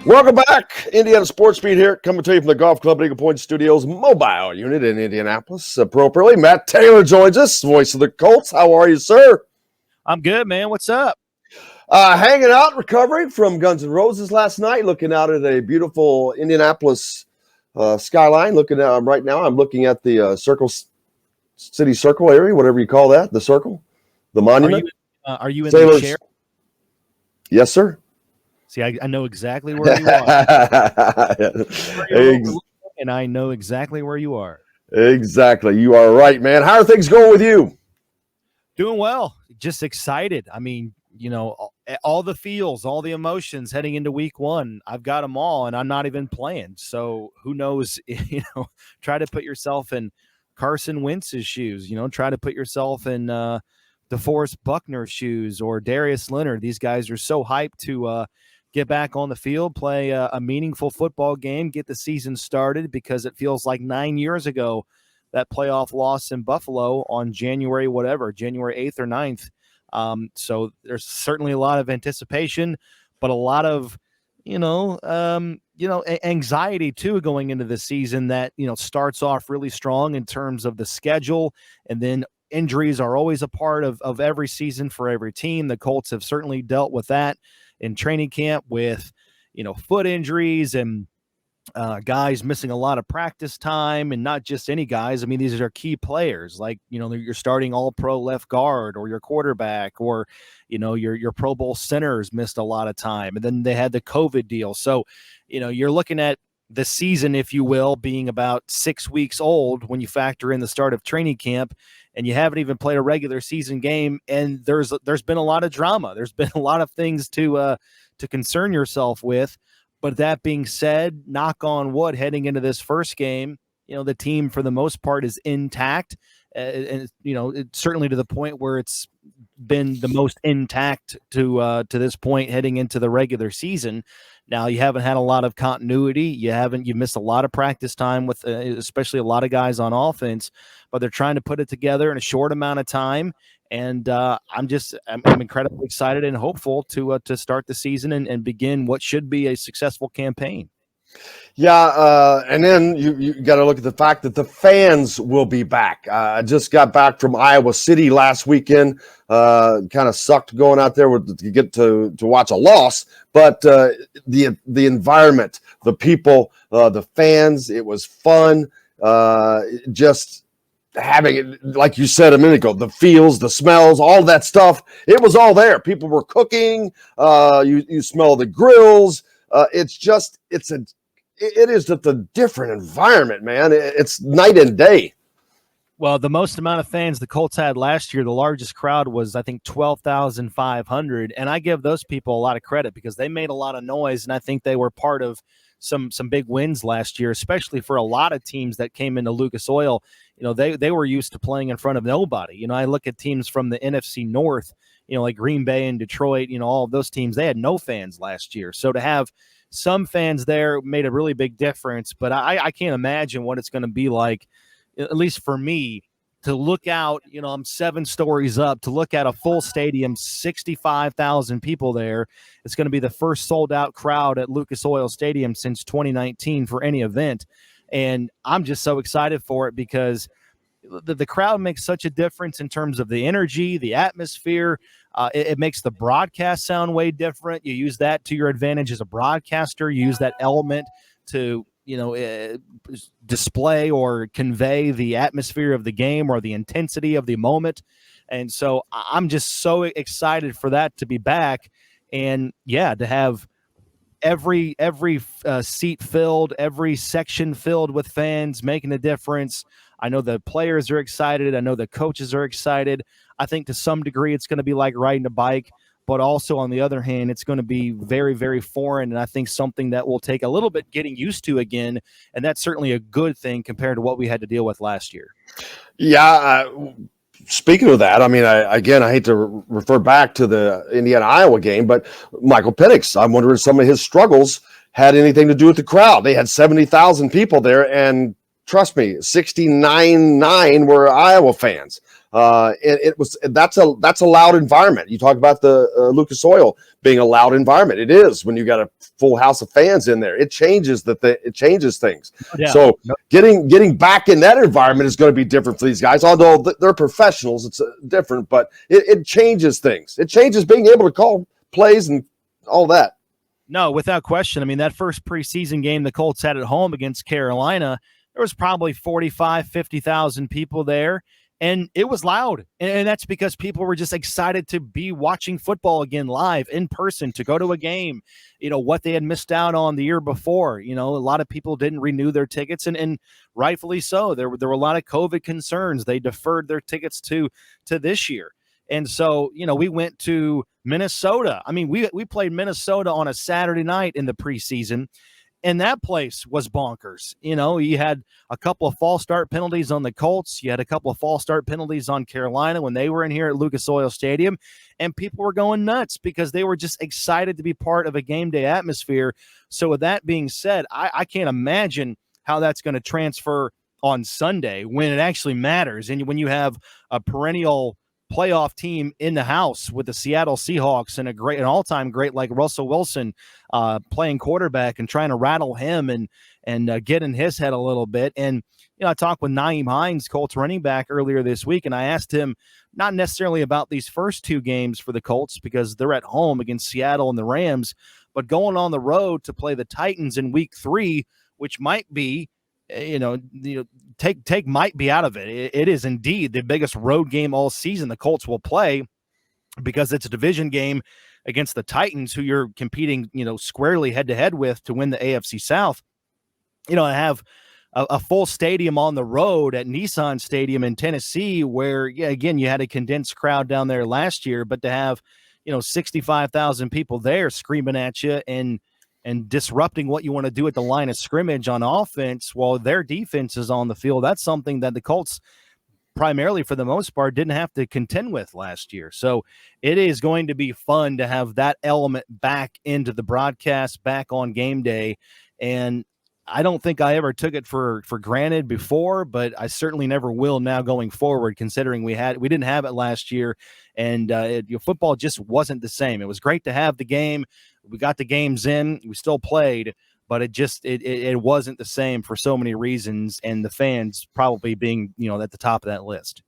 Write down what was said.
Welcome back. Indiana Sports Beat here, coming to you from the Golf Club Eagle Point Studios mobile unit in Indianapolis. Appropriately, Matt Taylor joins us, voice of the Colts. How are you, sir? I'm good, man. What's up? Hanging out, recovering from Guns N' Roses last night, looking out at a beautiful Indianapolis skyline. Looking at right now, I'm looking at the City Circle area, whatever you call that, the circle, the monument. Are you in the chair? Yes, sir. See, I know exactly where you are. And I know exactly where you are. Exactly. You are right, man. How are things going with you? Doing well. Just excited. I mean, you know, all the feels, all the emotions heading into week one, I've got them all, and I'm not even playing. So who knows, try to put yourself in Carson Wentz's shoes, try to put yourself in DeForest Buckner's shoes or Darius Leonard. These guys are so hyped to get back on the field, play a meaningful football game, get the season started, because it feels like 9 years ago that playoff loss in Buffalo on January 8th or 9th. So there's certainly a lot of anticipation, but a lot of, anxiety too going into the season that, starts off really strong in terms of the schedule, and then injuries are always a part of every season for every team. The Colts have certainly dealt with that in training camp with, foot injuries and guys missing a lot of practice time, and not just any guys. I mean, these are key players, like, you're starting all-pro left guard, or your quarterback, or, your Pro Bowl centers missed a lot of time. And then they had the COVID deal. So, you're looking at the season, if you will, being about 6 weeks old when you factor in the start of training camp, and you haven't even played a regular season game. And there's been a lot of drama. There's been a lot of things to concern yourself with. But that being said, knock on wood, heading into this first game, the team for the most part is intact. And it's certainly to the point where it's been the most intact to this point heading into the regular season. Now, you haven't had a lot of continuity. You missed a lot of practice time with especially a lot of guys on offense, but they're trying to put it together in a short amount of time. And I'm incredibly excited and hopeful to start the season and begin what should be a successful campaign. Yeah, and then you got to look at the fact that the fans will be back. I just got back from Iowa City last weekend. Kind of sucked going out there to get to watch a loss, but the environment, the people, the fans, it was fun. Just having it, like you said a minute ago, the feels, the smells, all that stuff, it was all there. People were cooking. You smell the grills. It is just a different environment, man. It's night and day. Well, the most amount of fans the Colts had last year, the largest crowd was, I think, 12,500. And I give those people a lot of credit because they made a lot of noise. And I think they were part of some big wins last year, especially for a lot of teams that came into Lucas Oil. They were used to playing in front of nobody. I look at teams from the NFC North, like Green Bay and Detroit, all of those teams, they had no fans last year. So to have some fans there made a really big difference, but I can't imagine what it's going to be like, at least for me, to look out, I'm 7 stories up, to look at a full stadium, 65,000 people there. It's going to be the first sold out crowd at Lucas Oil Stadium since 2019 for any event. And I'm just so excited for it because the crowd makes such a difference in terms of the energy, the atmosphere. It makes the broadcast sound way different. You use that to your advantage as a broadcaster. You use that element to, display or convey the atmosphere of the game or the intensity of the moment. And so I'm just so excited for that to be back. And yeah, to have every seat filled, every section filled with fans making a difference. I know the players are excited. I know the coaches are excited. I think to some degree it's going to be like riding a bike, but also on the other hand, it's going to be very, very foreign. And I think something that will take a little bit getting used to again. And that's certainly a good thing compared to what we had to deal with last year. Yeah. Speaking of that, I mean, I hate to refer back to the Indiana-Iowa game, but Michael Penix, I'm wondering if some of his struggles had anything to do with the crowd. They had 70,000 people there, and trust me, 69.9 were Iowa fans. And that's a loud environment. You talk about the Lucas Oil being a loud environment. It is when you got a full house of fans in there. It changes it changes things. Yeah. So getting back in that environment is going to be different for these guys. Although they're professionals, it's different, but it changes things. It changes being able to call plays and all that. No, without question. I mean, that first preseason game the Colts had at home against Carolina, there was probably 45, 50,000 people there, and it was loud. And that's because people were just excited to be watching football again live in person, to go to a game, what they had missed out on the year before. A lot of people didn't renew their tickets, and rightfully so. There were a lot of COVID concerns. They deferred their tickets to this year. And so, we went to Minnesota. I mean, we played Minnesota on a Saturday night in the preseason, and that place was bonkers. You had a couple of false start penalties on the Colts. You had a couple of false start penalties on Carolina when they were in here at Lucas Oil Stadium, and people were going nuts because they were just excited to be part of a game day atmosphere. So with that being said, I can't imagine how that's going to transfer on Sunday when it actually matters. And when you have a perennial playoff team in the house with the Seattle Seahawks and an all-time great like Russell Wilson playing quarterback and trying to rattle him and get in his head a little bit. And I talked with Nyheim Hines, Colts running back, earlier this week, and I asked him not necessarily about these first two games for the Colts because they're at home against Seattle and the Rams, but going on the road to play the Titans in week 3, which might be take might be out of it. It is indeed the biggest road game all season the Colts will play because it's a division game against the Titans, who you're competing, squarely head to head with to win the AFC South. I have a full stadium on the road at Nissan Stadium in Tennessee, where, again, you had a condensed crowd down there last year, but to have, 65,000 people there screaming at you and disrupting what you want to do at the line of scrimmage on offense while their defense is on the field, that's something that the Colts primarily, for the most part, didn't have to contend with last year. So it is going to be fun to have that element back into the broadcast, back on game day. And I don't think I ever took it for granted before, but I certainly never will now going forward, considering we didn't have it last year, and football just wasn't the same. It was great to have the game. We got the games in. We still played, but it wasn't the same for so many reasons, and the fans probably being at the top of that list.